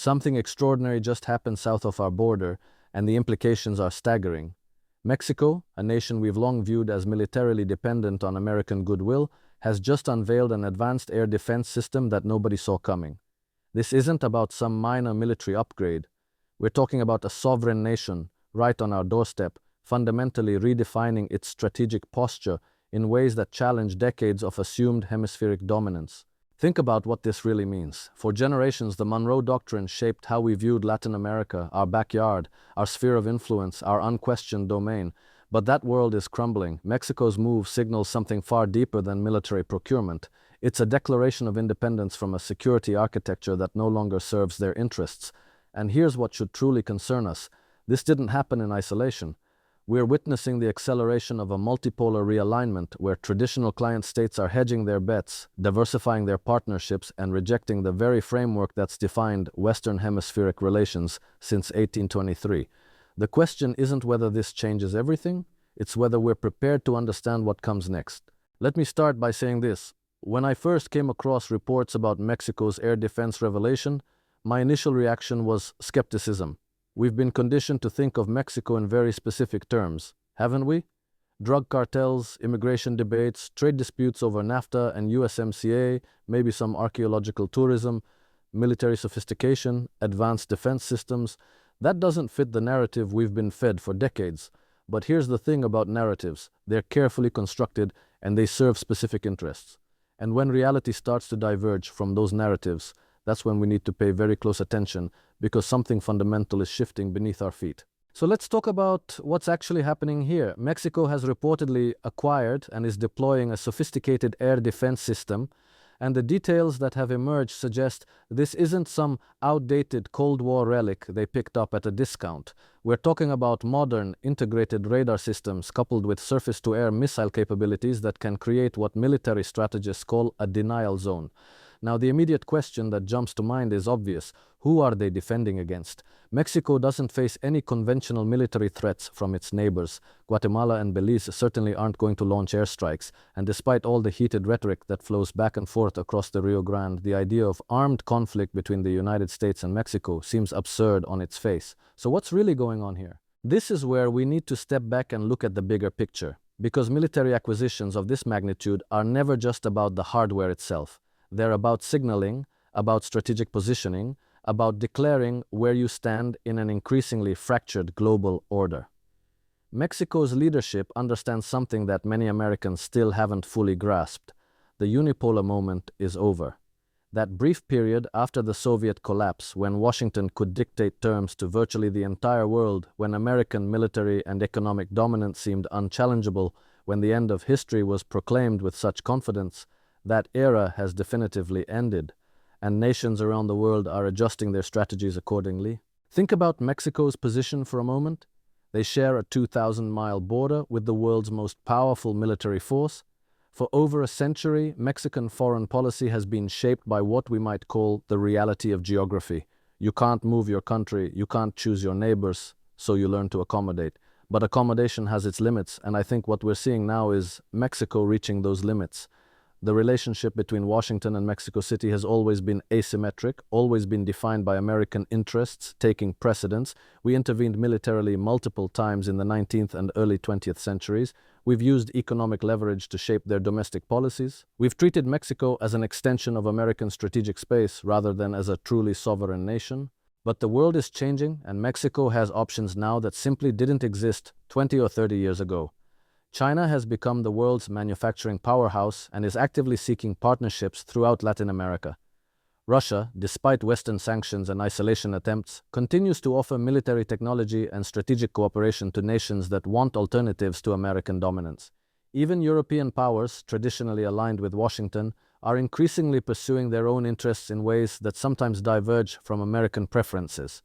Something extraordinary just happened south of our border, and the implications are staggering. Mexico, a nation we've long viewed as militarily dependent on American goodwill, has just unveiled an advanced air defense system that nobody saw coming. This isn't about some minor military upgrade. We're talking about a sovereign nation, right on our doorstep, fundamentally redefining its strategic posture in ways that challenge decades of assumed hemispheric dominance. Think about what this really means. For generations, the Monroe Doctrine shaped how we viewed Latin America, our backyard, our sphere of influence, our unquestioned domain. But that world is crumbling. Mexico's move signals something far deeper than military procurement. It's a declaration of independence from a security architecture that no longer serves their interests. And here's what should truly concern us. This didn't happen in isolation. We're witnessing the acceleration of a multipolar realignment where traditional client states are hedging their bets, diversifying their partnerships, and rejecting the very framework that's defined Western Hemispheric relations since 1823. The question isn't whether this changes everything, it's whether we're prepared to understand what comes next. Let me start by saying this. When I first came across reports about Mexico's air defense revelation, my initial reaction was skepticism. We've been conditioned to think of Mexico in very specific terms, haven't we? Drug cartels, immigration debates, trade disputes over NAFTA and USMCA, maybe some archaeological tourism, military sophistication, advanced defense systems. That doesn't fit the narrative we've been fed for decades. But here's the thing about narratives. They're carefully constructed and they serve specific interests. And when reality starts to diverge from those narratives, that's when we need to pay very close attention because something fundamental is shifting beneath our feet. So let's talk about what's actually happening here. Mexico has reportedly acquired and is deploying a sophisticated air defense system, and the details that have emerged suggest this isn't some outdated Cold War relic they picked up at a discount. We're talking about modern, integrated radar systems coupled with surface-to-air missile capabilities that can create what military strategists call a denial zone. Now, the immediate question that jumps to mind is obvious. Who are they defending against? Mexico doesn't face any conventional military threats from its neighbors. Guatemala and Belize certainly aren't going to launch airstrikes, and despite all the heated rhetoric that flows back and forth across the Rio Grande, the idea of armed conflict between the United States and Mexico seems absurd on its face. So what's really going on here? This is where we need to step back and look at the bigger picture, because military acquisitions of this magnitude are never just about the hardware itself. They're about signaling, about strategic positioning, about declaring where you stand in an increasingly fractured global order. Mexico's leadership understands something that many Americans still haven't fully grasped. The unipolar moment is over. That brief period after the Soviet collapse, when Washington could dictate terms to virtually the entire world, when American military and economic dominance seemed unchallengeable, when the end of history was proclaimed with such confidence, that era has definitively ended, and nations around the world are adjusting their strategies accordingly. Think about Mexico's position for a moment. They share a 2,000-mile border with the world's most powerful military force. For over a century, Mexican foreign policy has been shaped by what we might call the reality of geography. You can't move your country, you can't choose your neighbors, so you learn to accommodate. But accommodation has its limits, and I think what we're seeing now is Mexico reaching those limits. The relationship between Washington and Mexico City has always been asymmetric, always been defined by American interests taking precedence. We intervened militarily multiple times in the 19th and early 20th centuries. We've used economic leverage to shape their domestic policies. We've treated Mexico as an extension of American strategic space rather than as a truly sovereign nation. But the world is changing, and Mexico has options now that simply didn't exist 20 or 30 years ago. China has become the world's manufacturing powerhouse and is actively seeking partnerships throughout Latin America. Russia, despite Western sanctions and isolation attempts, continues to offer military technology and strategic cooperation to nations that want alternatives to American dominance. Even European powers, traditionally aligned with Washington, are increasingly pursuing their own interests in ways that sometimes diverge from American preferences.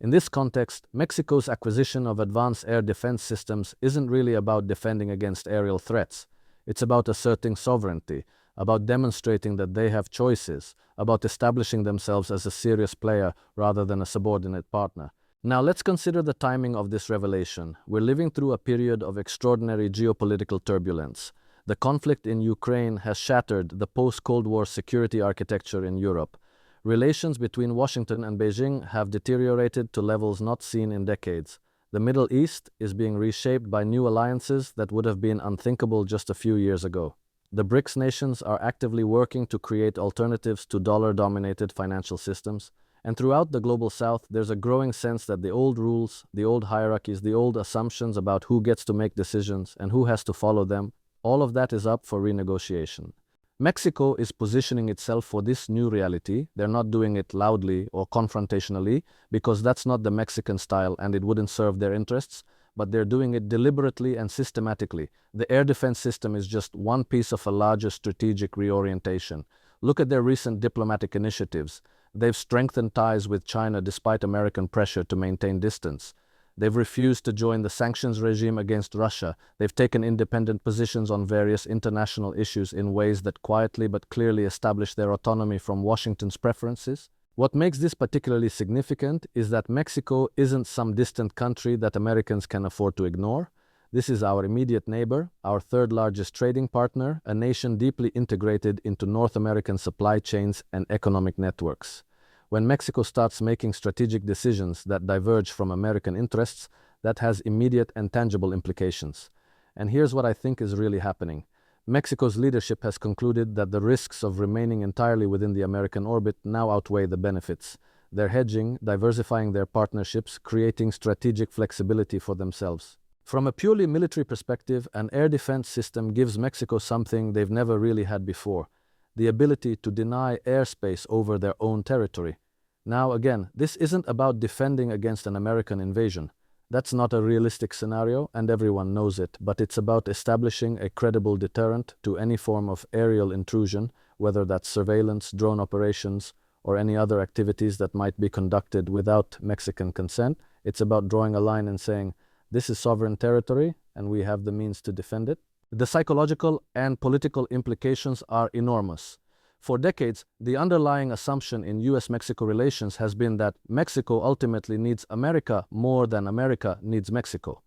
In this context, Mexico's acquisition of advanced air defense systems isn't really about defending against aerial threats. It's about asserting sovereignty, about demonstrating that they have choices, about establishing themselves as a serious player rather than a subordinate partner. Now let's consider the timing of this revelation. We're living through a period of extraordinary geopolitical turbulence. The conflict in Ukraine has shattered the post-Cold War security architecture in Europe. Relations between Washington and Beijing have deteriorated to levels not seen in decades. The Middle East is being reshaped by new alliances that would have been unthinkable just a few years ago. The BRICS nations are actively working to create alternatives to dollar-dominated financial systems, and throughout the global south, there's a growing sense that the old rules, the old hierarchies, the old assumptions about who gets to make decisions and who has to follow them, all of that is up for renegotiation. Mexico is positioning itself for this new reality. They're not doing it loudly or confrontationally because that's not the Mexican style and it wouldn't serve their interests, but they're doing it deliberately and systematically. The air defense system is just one piece of a larger strategic reorientation. Look at their recent diplomatic initiatives. They've strengthened ties with China despite American pressure to maintain distance. They've refused to join the sanctions regime against Russia. They've taken independent positions on various international issues in ways that quietly but clearly establish their autonomy from Washington's preferences. What makes this particularly significant is that Mexico isn't some distant country that Americans can afford to ignore. This is our immediate neighbor, our third largest trading partner, a nation deeply integrated into North American supply chains and economic networks. When Mexico starts making strategic decisions that diverge from American interests, that has immediate and tangible implications. And here's what I think is really happening. Mexico's leadership has concluded that the risks of remaining entirely within the American orbit now outweigh the benefits. They're hedging, diversifying their partnerships, creating strategic flexibility for themselves. From a purely military perspective, an air defense system gives Mexico something they've never really had before: the ability to deny airspace over their own territory. Now again, this isn't about defending against an American invasion. That's not a realistic scenario, and everyone knows it, but it's about establishing a credible deterrent to any form of aerial intrusion, whether that's surveillance, drone operations, or any other activities that might be conducted without Mexican consent. It's about drawing a line and saying, this is sovereign territory, and we have the means to defend it. The psychological and political implications are enormous. For decades, the underlying assumption in US-Mexico relations has been that Mexico ultimately needs America more than America needs Mexico.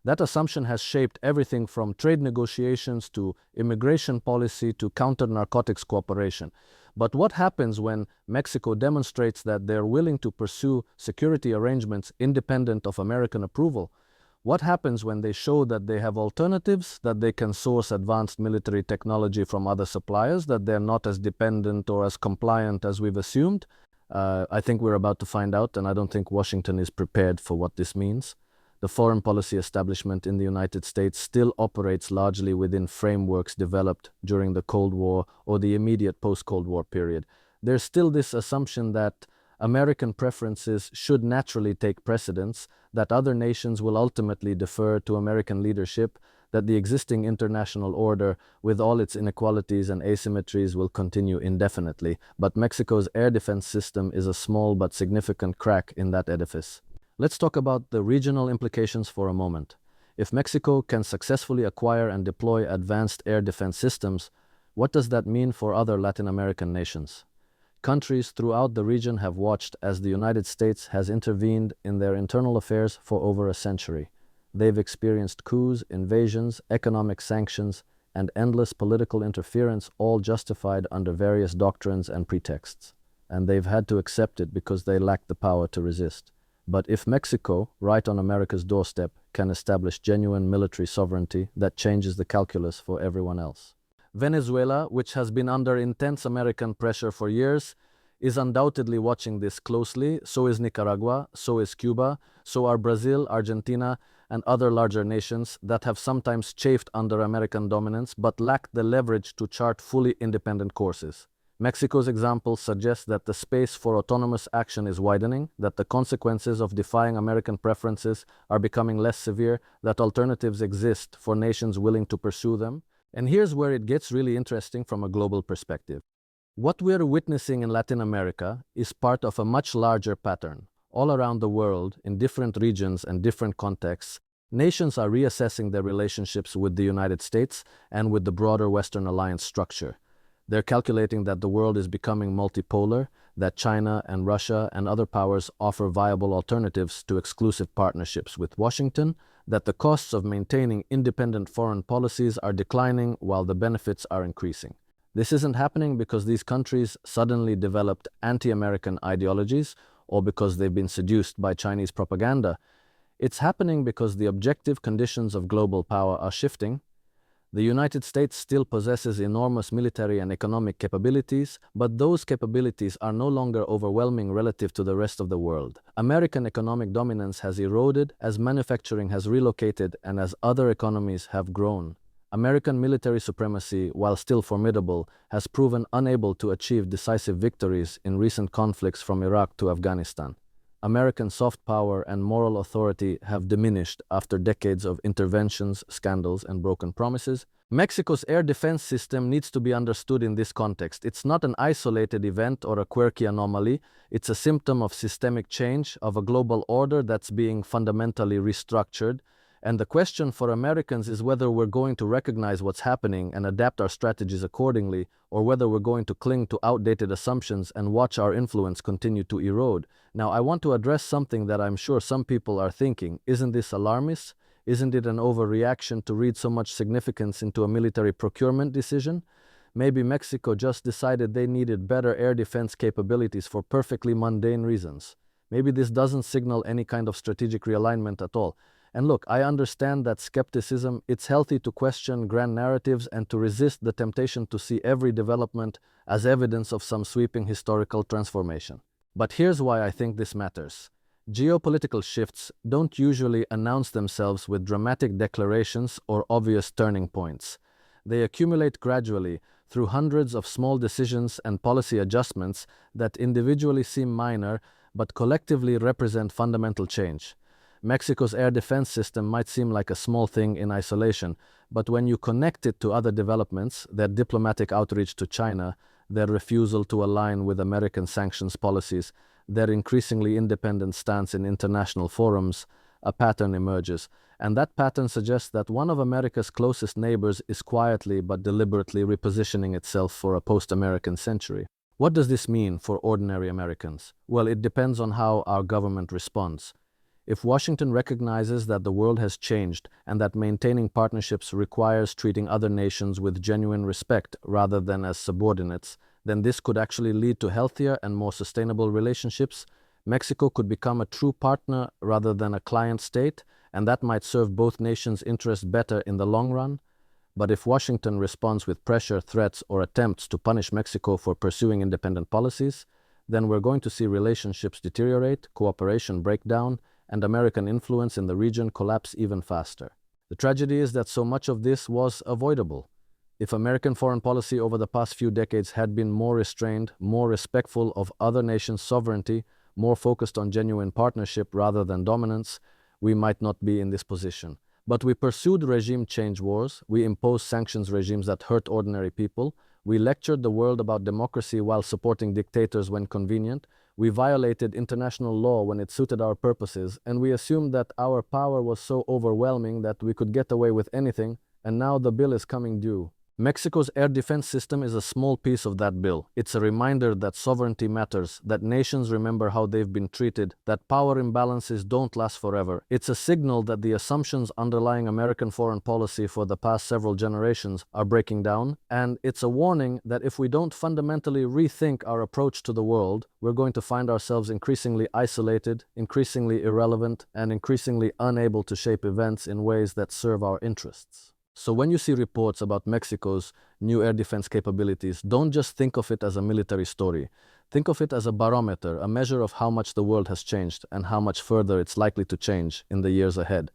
That assumption has shaped everything from trade negotiations to immigration policy to counter-narcotics cooperation. But what happens when Mexico demonstrates that they're willing to pursue security arrangements independent of American approval? What happens when they show that they have alternatives, that they can source advanced military technology from other suppliers, that they're not as dependent or as compliant as we've assumed? I think we're about to find out, and I don't think Washington is prepared for what this means. The foreign policy establishment in the United States still operates largely within frameworks developed during the Cold War or the immediate post-Cold War period. There's still this assumption that American preferences should naturally take precedence, that other nations will ultimately defer to American leadership, that the existing international order, with all its inequalities and asymmetries, will continue indefinitely. But Mexico's air defense system is a small but significant crack in that edifice. Let's talk about the regional implications for a moment. If Mexico can successfully acquire and deploy advanced air defense systems, what does that mean for other Latin American nations? Countries throughout the region have watched as the United States has intervened in their internal affairs for over a century. They've experienced coups, invasions, economic sanctions, and endless political interference, all justified under various doctrines and pretexts. And they've had to accept it because they lack the power to resist. But if Mexico, right on America's doorstep, can establish genuine military sovereignty, that changes the calculus for everyone else. Venezuela, which has been under intense American pressure for years, is undoubtedly watching this closely. So is Nicaragua, so is Cuba, so are Brazil, Argentina, and other larger nations that have sometimes chafed under American dominance but lack the leverage to chart fully independent courses. Mexico's example suggests that the space for autonomous action is widening, that the consequences of defying American preferences are becoming less severe, that alternatives exist for nations willing to pursue them. And here's where it gets really interesting from a global perspective. What we're witnessing in Latin America is part of a much larger pattern. All around the world, in different regions and different contexts, nations are reassessing their relationships with the United States and with the broader Western alliance structure. They're calculating that the world is becoming multipolar, that China and Russia and other powers offer viable alternatives to exclusive partnerships with Washington, that the costs of maintaining independent foreign policies are declining while the benefits are increasing. This isn't happening because these countries suddenly developed anti-American ideologies or because they've been seduced by Chinese propaganda. It's happening because the objective conditions of global power are shifting. The United States still possesses enormous military and economic capabilities, but those capabilities are no longer overwhelming relative to the rest of the world. American economic dominance has eroded as manufacturing has relocated and as other economies have grown. American military supremacy, while still formidable, has proven unable to achieve decisive victories in recent conflicts from Iraq to Afghanistan. American soft power and moral authority have diminished after decades of interventions, scandals, and broken promises. Mexico's air defense system needs to be understood in this context. It's not an isolated event or a quirky anomaly. It's a symptom of systemic change, of a global order that's being fundamentally restructured. And the question for Americans is whether we're going to recognize what's happening and adapt our strategies accordingly, or whether we're going to cling to outdated assumptions and watch our influence continue to erode. Now, I want to address something that I'm sure some people are thinking. Isn't this alarmist? Isn't it an overreaction to read so much significance into a military procurement decision? Maybe Mexico just decided they needed better air defense capabilities for perfectly mundane reasons. Maybe this doesn't signal any kind of strategic realignment at all. And look, I understand that skepticism. It's healthy to question grand narratives and to resist the temptation to see every development as evidence of some sweeping historical transformation. But here's why I think this matters. Geopolitical shifts don't usually announce themselves with dramatic declarations or obvious turning points. They accumulate gradually through hundreds of small decisions and policy adjustments that individually seem minor but collectively represent fundamental change. Mexico's air defense system might seem like a small thing in isolation, but when you connect it to other developments, their diplomatic outreach to China, their refusal to align with American sanctions policies, their increasingly independent stance in international forums, a pattern emerges. And that pattern suggests that one of America's closest neighbors is quietly but deliberately repositioning itself for a post-American century. What does this mean for ordinary Americans? Well, it depends on how our government responds. If Washington recognizes that the world has changed and that maintaining partnerships requires treating other nations with genuine respect rather than as subordinates, then this could actually lead to healthier and more sustainable relationships. Mexico could become a true partner rather than a client state, and that might serve both nations' interests better in the long run. But if Washington responds with pressure, threats, or attempts to punish Mexico for pursuing independent policies, then we're going to see relationships deteriorate, cooperation break down, and American influence in the region collapse even faster. The tragedy is that so much of this was avoidable. If American foreign policy over the past few decades had been more restrained, more respectful of other nations' sovereignty, more focused on genuine partnership rather than dominance, we might not be in this position. But we pursued regime change wars, we imposed sanctions regimes that hurt ordinary people, we lectured the world about democracy while supporting dictators when convenient, we violated international law when it suited our purposes, and we assumed that our power was so overwhelming that we could get away with anything, and now the bill is coming due. Mexico's air defense system is a small piece of that bill. It's a reminder that sovereignty matters, that nations remember how they've been treated, that power imbalances don't last forever. It's a signal that the assumptions underlying American foreign policy for the past several generations are breaking down, and it's a warning that if we don't fundamentally rethink our approach to the world, we're going to find ourselves increasingly isolated, increasingly irrelevant, and increasingly unable to shape events in ways that serve our interests. So when you see reports about Mexico's new air defense capabilities, don't just think of it as a military story. Think of it as a barometer, a measure of how much the world has changed and how much further it's likely to change in the years ahead.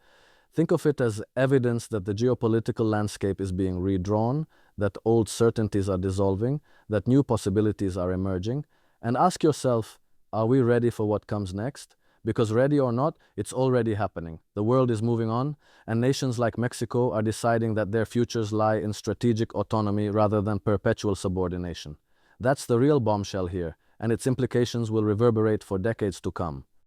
Think of it as evidence that the geopolitical landscape is being redrawn, that old certainties are dissolving, that new possibilities are emerging, and ask yourself, are we ready for what comes next? Because ready or not, it's already happening. The world is moving on, and nations like Mexico are deciding that their futures lie in strategic autonomy rather than perpetual subordination. That's the real bombshell here, and its implications will reverberate for decades to come.